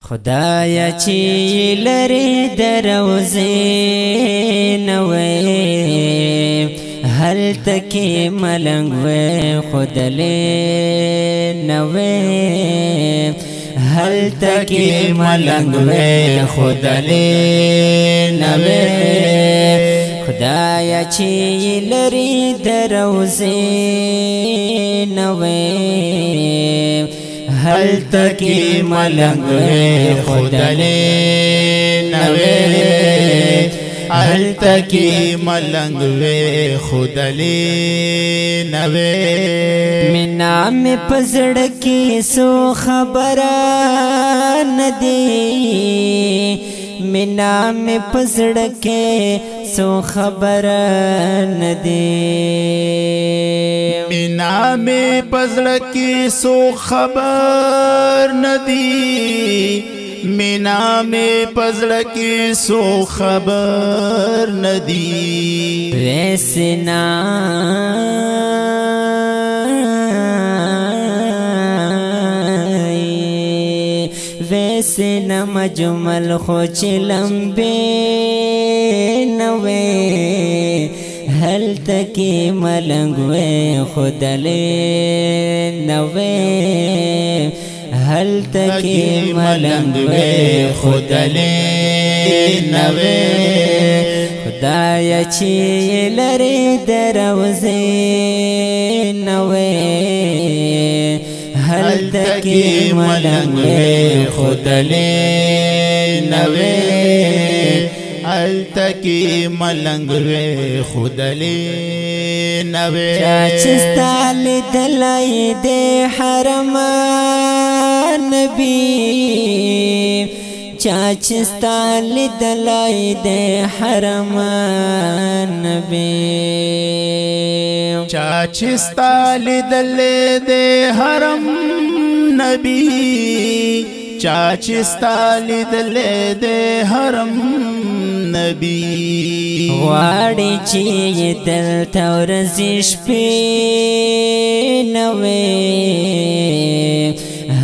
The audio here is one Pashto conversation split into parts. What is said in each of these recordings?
خدایا چی لری دروزی نوی هل تکی ملنگ وی خدلی نوی هل تکی ملنگ وی خدلی نوی خدایا چی لری دروزی نوی هل تکی ملنگ خدلی نوی هل تکی ملنگ خدلی نوی مینا می پزړکی سو خبره ندی مینا می پزړکی سو خبره ندی مینا میں پزړکی سو خبر ندی مینا میں پزړکی سو خبر ندی ویسنا ویسنا مجمل خو چلمبه نوی هل تکی ملنگ وی خدلی نوی هل تکی ملنگ وی خدلی نوی خدایا چی لری دروزی نوی هل تکی ملنگ وی خدلی نوی هل تکی ملنگ وی خدلی نوی چاچستال دلائی دے حرم نبی چاچستال دلائی دے حرم نبی چاچستال دلائی دے حرم نبی چاچستال دلائی دے حرم نبی واڑی چی دل تورزش پی نوی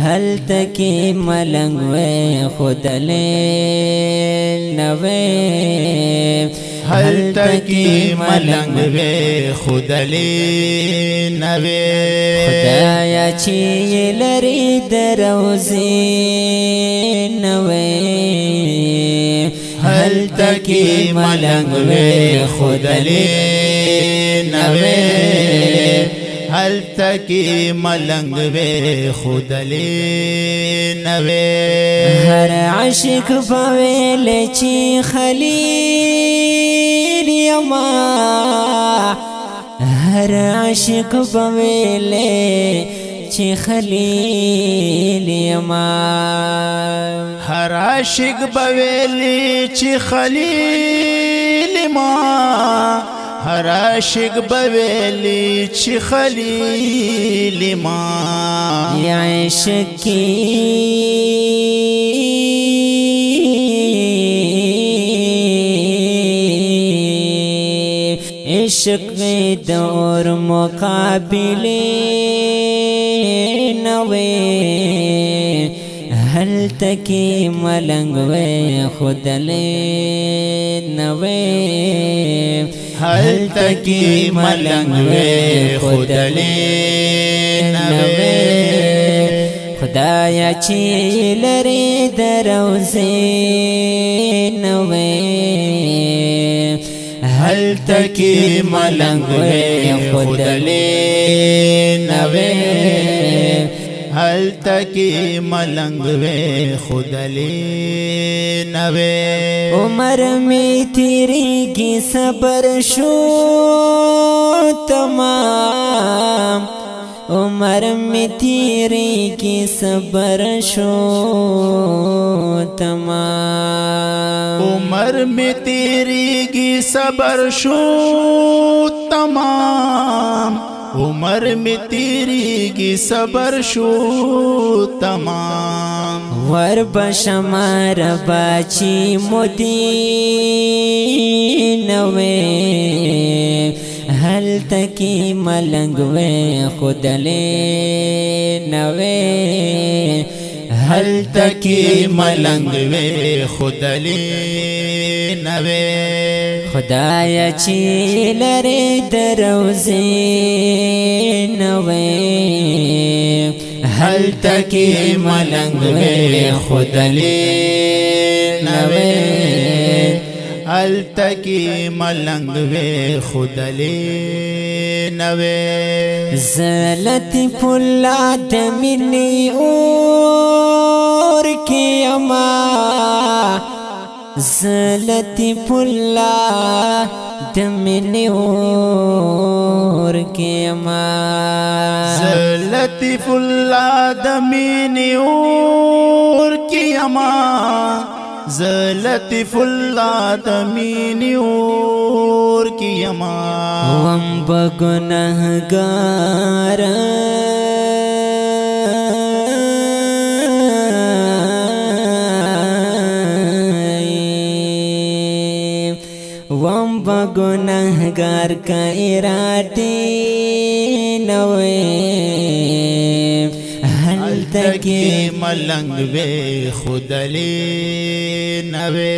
هل تکی ملنگ وی خدلی نوی هل تکی ملنگ وی خدلی نوی خدایا چی لری دروزی نوی هل تکی ملنگ وی خدلی نوی هل تکی ملنگ وی خدلی نوی هر عاشق بویل چی خلیل یما هر عاشق بویل چی خلیل یما هر عاشق بویلی چی خلیل ما هر عاشق بویلی چی خلیل ما یا عشق کی عشق دور مقابلے نوے هل تکی ملنگ وی خدلی نوی هل تکی ملنگ وی خدلی نوی خدایا چی لری دروزی نوی هل تکی ملنگ وی خدلی نوی هل تکی ملنگ وی خدلی نوی عمر میں تیری کی صبر شو تمام عمر میں تیری کی صبر شو تمام عمر میں تیری کی صبر شو تمام عمر میں تیری کی صبر شو تمام ور بشمار باچی مدین وے هل تکی ملنگ وے خدلی نوے هل تکی ملنگ وی خودلی نوی خدایا چی لری دروزی نوی هل تکی ملنگ وی خودلی نوی هل تکی ملنگ وی خودلی نوی زلتی پولاد منی اور کی اما زلتی پولاد منی اور کی اما زلتی پولاد منی اور کی اما زلتی فلاد مینی اور کی اما وم بگنہگار وم بگنہگار کا ارادی نوے هل تکی ملنگ وی خودلی نوی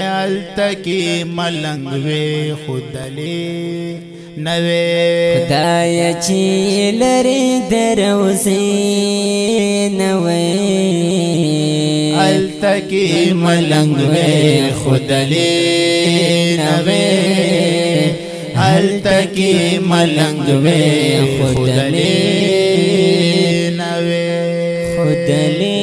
هل تکی ملنگ وی خودلی نوی خدایا چی لری دروزی نوی هل تکی ملنگ وی خودلی نوی هل تکی ملنگ وی خودلی خودلی